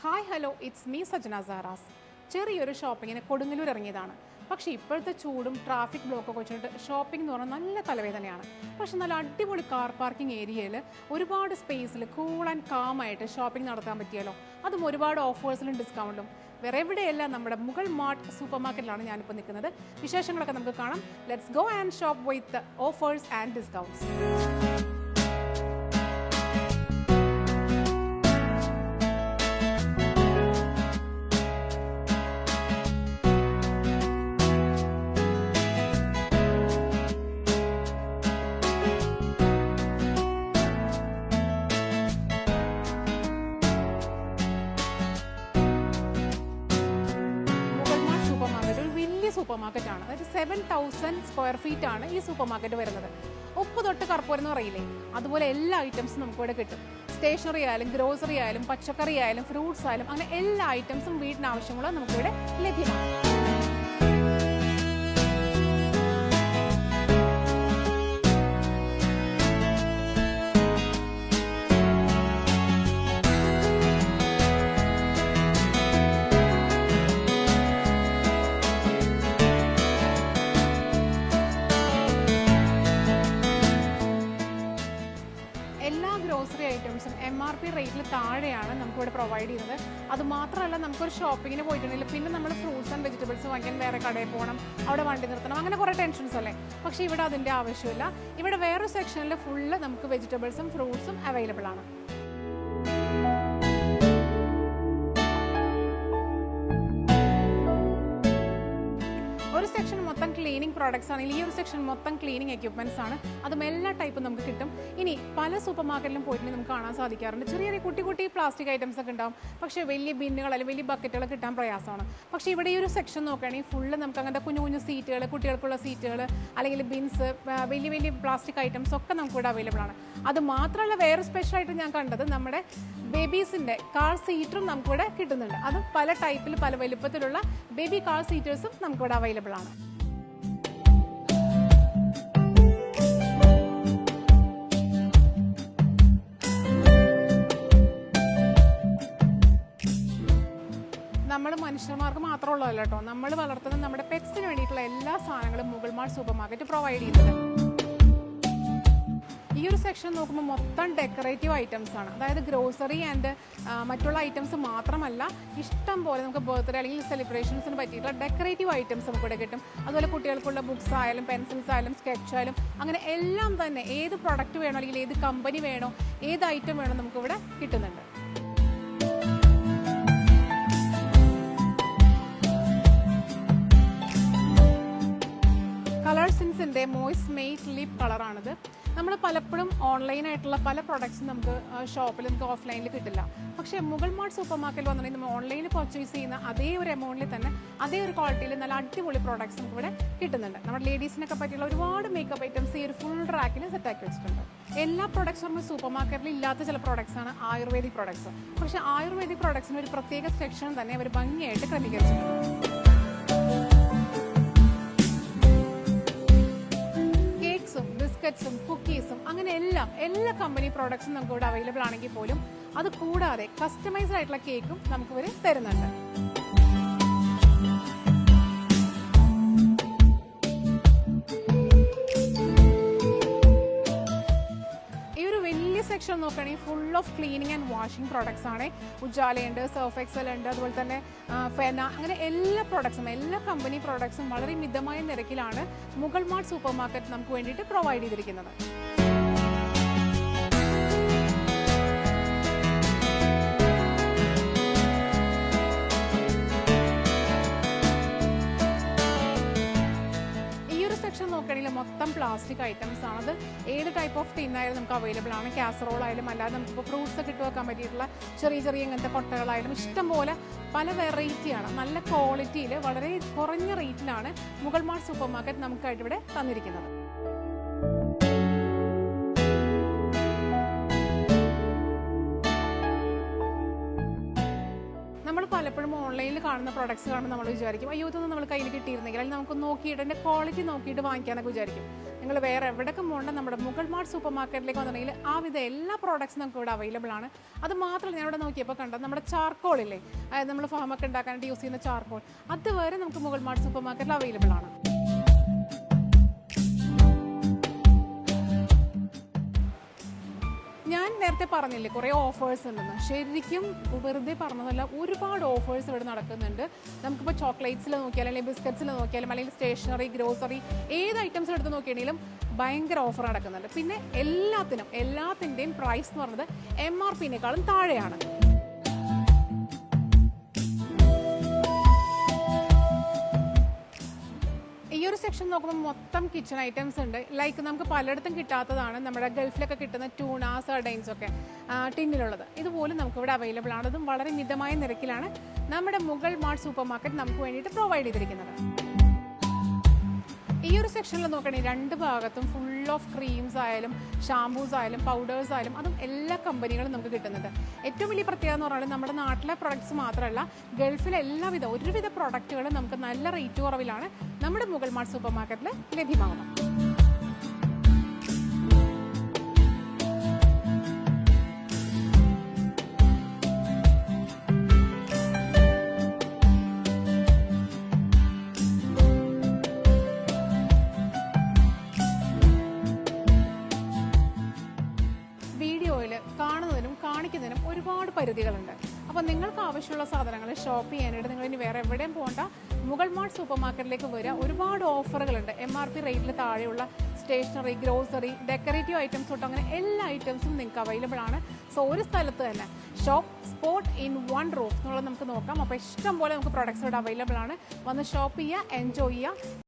Hi hello it's me Sajana Sara's. ചെറിയൊരു ഷോപ്പിങ്ങിന് കൊടുങ്ങല്ലൂർ ഇറങ്ങിയതാണ്. പക്ഷേ ഇപ്പോഴത്തെ ചൂടും ട്രാഫിക് ബ്ലോക്കൊക്കെ വെച്ചിട്ട് ഷോപ്പിംഗ് എന്ന് പറഞ്ഞാൽ നല്ല തലവേദനയാണ്. പക്ഷെ നല്ല അടിപൊളി കാർ പാർക്കിംഗ് ഏരിയയിൽ ഒരുപാട് സ്പേസിൽ കൂൾ ആൻഡ് കാം ആയിട്ട് ഷോപ്പിംഗ് നടത്താൻ പറ്റിയല്ലോ. അതും ഒരുപാട് ഓഫേഴ്സിലും ഡിസ്കൗണ്ടിലും. വേറെ എവിടെയല്ല, നമ്മുടെ മുഗൾ മാർട്ട് സൂപ്പർ മാർക്കറ്റിലാണ് ഞാനിപ്പോൾ നിൽക്കുന്നത്. വിശേഷങ്ങളൊക്കെ നമുക്ക് കാണാം. Let's go and shop with offers and discounts. Super മാർക്കറ്റാണ്. അതായത് 7000 സ്ക്വയർ ഫീറ്റ് ആണ് ഈ സൂപ്പർ മാർക്കറ്റ് വരുന്നത്. ഉപ്പ് തൊട്ട് കർപ്പൂരം എന്ന് പറയില്ലേ, അതുപോലെ എല്ലാ ഐറ്റംസും നമുക്കിവിടെ കിട്ടും. സ്റ്റേഷനറി ആയാലും ഗ്രോസറി ആയാലും പച്ചക്കറി ആയാലും ഫ്രൂട്ട്സ് ആയാലും അങ്ങനെ എല്ലാ ഐറ്റംസും വീടിനാവശ്യമുള്ള നമുക്കിവിടെ ലഭ്യമാണ്. ഗ്രോസറി ഐറ്റംസും MRP റേറ്റിൽ താഴെയാണ് നമുക്കിവിടെ പ്രൊവൈഡ് ചെയ്യുന്നത്. അതുമാത്രമല്ല, നമുക്കൊരു ഷോപ്പിങ്ങിന് പോയിട്ടുണ്ടെങ്കിൽ പിന്നെ നമ്മൾ ഫ്രൂട്ട്സ് ആൻഡ് വെജിറ്റബിൾസ് വാങ്ങിക്കാൻ വേറെ കടയിൽ പോകണം, അവിടെ വണ്ടി നിർത്തണം, അങ്ങനെ കുറേ ടെൻഷൻസ് അല്ലേ. പക്ഷേ ഇവിടെ അതിൻ്റെ ആവശ്യമില്ല. ഇവിടെ വേറൊരു സെക്ഷനിൽ ഫുള്ള് നമുക്ക് വെജിറ്റബിൾസും ഫ്രൂട്ട്സും അവൈലബിൾ ആണ്. ഒരു സെക്ഷൻ മൊത്തം ക്ലീനിങ് പ്രോഡക്ട്സ് ആണ്. ഈ ഒരു സെക്ഷൻ മൊത്തം ക്ലീനിങ് എക്യുപ്മെന്റ്സ് ആണ്. അതും എല്ലാ ടൈപ്പും നമുക്ക് കിട്ടും. ഇനി പല സൂപ്പർ മാർക്കറ്റിലും പോയിട്ടുണ്ടെങ്കിൽ നമുക്ക് കാണാൻ സാധിക്കാറുണ്ട് ചെറിയ ചെറിയ കുട്ടി പ്ലാസ്റ്റിക് ഐറ്റംസ് ഒക്കെ ഉണ്ടാവും. പക്ഷേ വലിയ ബിന്നുകൾ അല്ലെങ്കിൽ വലിയ ബക്കറ്റുകൾ കിട്ടാൻ പ്രയാസമാണ്. പക്ഷേ ഇവിടെ ഈ ഒരു സെക്ഷൻ നോക്കുകയാണെങ്കിൽ ഫുള്ള് നമുക്ക് അങ്ങനത്തെ കുഞ്ഞു സീറ്റുകൾ, കുട്ടികൾക്കുള്ള സീറ്റുകൾ അല്ലെങ്കിൽ ബിൻസ്, വലിയ പ്ലാസ്റ്റിക് ഐറ്റംസ് ഒക്കെ നമുക്കിവിടെ അവൈലബിൾ ആണ്. അത് മാത്രമല്ല, വേറെ സ്പെഷ്യലായിട്ട് ഞാൻ കണ്ടത് നമ്മുടെ ബേബീസിൻ്റെ കാർ സീറ്ററും നമുക്കിവിടെ കിട്ടുന്നുണ്ട്. അതും പല ടൈപ്പിൽ പല വലുപ്പത്തിലുള്ള ബേബി കാർ സീറ്റേഴ്സും നമുക്കിവിടെ അവൈലബിൾ ആണ്. നമ്മൾ മനുഷ്യന്മാർക്ക് മാത്രമുള്ളതല്ല കേട്ടോ, നമ്മൾ വളർത്തുന്ന നമ്മുടെ പെറ്റ്സിന് വേണ്ടിയിട്ടുള്ള എല്ലാ സാധനങ്ങളും Mughal mart super market provide ചെയ്യുന്നത്. ഈ ഒരു സെക്ഷൻ നോക്കുമ്പോൾ മൊത്തം ഡെക്കറേറ്റീവ് ഐറ്റംസ് ആണ്. അതായത് ഗ്രോസറി ആൻഡ് മറ്റുള്ള ഐറ്റംസ് മാത്രമല്ല, ഇഷ്ടം പോലെ നമുക്ക് ബർത്ത്ഡേ അല്ലെങ്കിൽ സെലിബ്രേഷൻസിന് പറ്റിയിട്ടുള്ള ഡെക്കറേറ്റീവ് ഐറ്റംസ് നമുക്കിവിടെ കിട്ടും. അതുപോലെ കുട്ടികൾക്കുള്ള ബുക്സ് ആയാലും പെൻസിൽസ് ആയാലും സ്കെച്ച് ആയാലും അങ്ങനെ എല്ലാം തന്നെ ഏത് പ്രൊഡക്റ്റ് വേണോ അല്ലെങ്കിൽ ഏത് കമ്പനി വേണോ ഏത് ഐറ്റം വേണോ നമുക്കിവിടെ കിട്ടുന്നുണ്ട്. കളേഴ്സിൻസിൻ്റെ മോയ്സ് മെയ്റ്റ് ലിപ് കളറാണിത്. നമ്മൾ പലപ്പോഴും ഓൺലൈനായിട്ടുള്ള പല പ്രൊഡക്ട്സും നമുക്ക് ഷോപ്പിൽ നമുക്ക് ഓഫ്ലൈനിൽ കിട്ടില്ല. പക്ഷേ മുഗൾ മാർട്ട് സൂപ്പർ മാർക്കറ്റിൽ വന്നിട്ടുണ്ടെങ്കിൽ നമ്മൾ ഓൺലൈനിൽ പർച്ചേസ് ചെയ്യുന്ന അതേ ഒരു എമൗണ്ടിൽ തന്നെ അതേ ഒരു ക്വാളിറ്റിയിൽ നല്ല അടിപൊളി പ്രോഡക്ട്സ് നമുക്ക് ഇവിടെ കിട്ടുന്നുണ്ട്. നമ്മുടെ ലേഡീസിനൊക്കെ പറ്റിയുള്ള ഒരുപാട് മേക്കപ്പ് ഐറ്റംസ് ഈ ഒരു ഫുൾ റാക്കിൽ സെറ്റാക്കി വെച്ചിട്ടുണ്ട്. എല്ലാ പ്രൊഡക്ട്സും നമ്മൾ സൂപ്പർ മാർക്കറ്റിൽ ഇല്ലാത്ത ചില പ്രോഡക്ട്സ് ആണ് ആയുർവേദിക് പ്രോഡക്ട്സ്. പക്ഷേ ആയുർവേദിക് പ്രോഡക്ട്സിന് ഒരു പ്രത്യേക സെക്ഷൻ തന്നെ അവർ ഭംഗിയായിട്ട് ക്രമീകരിച്ചിട്ടുണ്ട്. ബിസ്ക്കറ്റ്സും കുക്കീസും അങ്ങനെ എല്ലാ കമ്പനി പ്രോഡക്ട്സും നമുക്ക് ഇവിടെ അവൈലബിൾ ആണെങ്കിൽ പോലും അത് കൂടാതെ കസ്റ്റമൈസ്ഡ് ആയിട്ടുള്ള കേക്കും നമുക്ക് ഇവർ തരുന്നുണ്ട്. സെക്ഷൻ നോക്കുകയാണെങ്കിൽ full of cleaning and washing products ആണ്. ഉജാലയുണ്ട്, സർഫ് എക്സൽ ഉണ്ട്, അതുപോലെ തന്നെ ഫെന, അങ്ങനെ എല്ലാ പ്രോഡക്ട്സും എല്ലാ കമ്പനി പ്രോഡക്ട്സും വളരെ മിതമായ നിരക്കിലാണ് മുഗൾ മാർട്ട് സൂപ്പർ മാർക്കറ്റ് നമുക്ക് വേണ്ടിയിട്ട് പ്രൊവൈഡ് ചെയ്തിരിക്കുന്നത്. നോക്കുകയാണെങ്കിൽ മൊത്തം പ്ലാസ്റ്റിക് ഐറ്റംസ് ആണ്. അത് ഏത് ടൈപ്പ് ഓഫ് ടിൻ ആയാലും നമുക്ക് അവൈലബിൾ ആണ്. കാസറോൾ ആയാലും അല്ലാതെ നമുക്കിപ്പോൾ ഫ്രൂട്ട്സ് ഒക്കെ ഇട്ട് വെക്കാൻ പറ്റിയിട്ടുള്ള ചെറിയ ഇങ്ങനത്തെ കൊട്ടകളായാലും ഇഷ്ടം പോലെ പല വെറൈറ്റിയാണ്. നല്ല ക്വാളിറ്റിയിൽ വളരെ കുറഞ്ഞ റേറ്റിലാണ് മുഗൾ മാർട്ട് സൂപ്പർ മാർക്കറ്റ് നമുക്കായിട്ട് ഇവിടെ തന്നിരിക്കുന്നത്. നമ്മൾ പലപ്പോഴും ഓൺലൈനിൽ കാണുന്ന പ്രോഡക്ട്സ് കാണുമ്പോൾ നമ്മൾ വിചാരിക്കും അയ്യോ ഇതൊന്നും നമ്മൾ കയ്യിൽ കിട്ടിയിരുന്നെങ്കിൽ അല്ലെങ്കിൽ നമുക്ക് നോക്കിയിട്ട് അതിൻ്റെ ക്വാളിറ്റി നോക്കിയിട്ട് വാങ്ങിക്കാനൊക്കെ വിചാരിക്കും. നിങ്ങൾ വേറെ എവിടെയൊക്കെ പോകേണ്ട നമ്മുടെ മുഗൾ മാർട്ട് സൂപ്പർ മാർക്കറ്റിലേക്ക് വന്നിട്ടുണ്ടെങ്കിൽ ആ വിധ എല്ലാ പ്രോഡക്ട്സും നമുക്ക് ഇവിടെ അവൈലബിൾ ആണ്. അത് മാത്രമല്ല ഞാൻ ഇവിടെ നോക്കിയപ്പോൾ കണ്ടത് നമ്മുടെ ചാർക്കോളില്ലേ, അതായത് നമ്മൾ ഫാമൊക്കെ ഉണ്ടാക്കാനായിട്ട് യൂസ് ചെയ്യുന്ന ചാർക്കോൾ, അതുവരെ നമുക്ക് മുഗൾ മാർട്ട് സൂപ്പർ മാർക്കറ്റിൽ അവൈലബിൾ ആണ്. ഞാൻ നേരത്തെ പറഞ്ഞില്ലേ കുറേ ഓഫേഴ്സ് ഉണ്ടെന്ന്, ശരിക്കും വെറുതെ പറഞ്ഞതല്ല, ഒരുപാട് ഓഫേഴ്സ് ഇവിടെ നടക്കുന്നുണ്ട്. നമുക്കിപ്പോൾ ചോക്ലേറ്റ്സിൽ നോക്കിയാലും അല്ലെങ്കിൽ ബിസ്ക്കറ്റ്സിൽ നോക്കിയാലും അല്ലെങ്കിൽ സ്റ്റേഷനറി, ഗ്രോസറി, ഏത് ഐറ്റംസ് എടുത്ത് നോക്കിയാണെങ്കിലും ഭയങ്കര ഓഫർ നടക്കുന്നുണ്ട്. പിന്നെ എല്ലാത്തിൻ്റെയും പ്രൈസ് എന്ന് പറയുന്നത് MRPനേക്കാളും താഴെയാണ്. ഈ ഒരു സെക്ഷൻ നോക്കുമ്പോൾ മൊത്തം കിച്ചൺ ഐറ്റംസ് ഉണ്ട്. ലൈക്ക് നമുക്ക് പലയിടത്തും കിട്ടാത്തതാണ് നമ്മുടെ ഗൾഫിലൊക്കെ കിട്ടുന്ന ട്യൂണ, സർഡൈൻസ് ഒക്കെ ടിന്നിലുള്ളത്. ഇതുപോലും നമുക്കിവിടെ അവൈലബിൾ ആണ്. അതും വളരെ മിതമായ നിരക്കിലാണ് നമ്മുടെ മുഗൾ മാർട്ട് സൂപ്പർ മാർക്കറ്റ് നമുക്ക് വേണ്ടിയിട്ട് പ്രൊവൈഡ് ചെയ്തിരിക്കുന്നത്. ഈ ഒരു സെക്ഷനിൽ നോക്കുകയാണെങ്കിൽ രണ്ട് ഭാഗത്തും ഫുൾ ഓഫ് ക്രീംസ് ആയാലും ഷാംപൂസ് ആയാലും പൗഡേഴ്സ് ആയാലും അതും എല്ലാ കമ്പനികളും നമുക്ക് കിട്ടുന്നുണ്ട്. ഏറ്റവും വലിയ പ്രത്യേകത എന്ന് പറഞ്ഞാൽ നമ്മുടെ നാട്ടിലെ പ്രൊഡക്ട്സ് മാത്രമല്ല, ഗൾഫിലെ ഒരുവിധ പ്രൊഡക്റ്റുകളും നമുക്ക് നല്ല റേറ്റ് കുറവിലാണ് നമ്മുടെ മുഗൾ മാർട്ട് സൂപ്പർ മാർക്കറ്റിൽ ലഭ്യമാകുന്നത്. കാണുന്നതിനും കാണിക്കുന്നതിനും ഒരുപാട് പരിധികളുണ്ട്. അപ്പോൾ നിങ്ങൾക്ക് ആവശ്യമുള്ള സാധനങ്ങൾ ഷോപ്പ് ചെയ്യാനായിട്ട് നിങ്ങൾ ഇനി വേറെ എവിടെയും പോകണ്ട, മുഗൾ മാർട്ട് സൂപ്പർ മാർക്കറ്റിലേക്ക് വരിക. ഒരുപാട് ഓഫറുകളുണ്ട്. MRP റേറ്റിൽ താഴെയുള്ള സ്റ്റേഷനറി, ഗ്രോസറി, ഡെക്കറേറ്റീവ് ഐറ്റംസ് തൊട്ട് അങ്ങനെ എല്ലാ ഐറ്റംസും നിങ്ങൾക്ക് അവൈലബിൾ ആണ്. സോ ഒരു സ്ഥലത്ത് തന്നെ shop spot in one roof എന്നുള്ളത് നമുക്ക് നോക്കാം. അപ്പോൾ ഇഷ്ടം പോലെ നമുക്ക് പ്രൊഡക്ട്സ് ഇവിടെ അവൈലബിൾ ആണ്. വന്ന് ഷോപ്പ് ചെയ്യുക, എൻജോയ് ചെയ്യുക.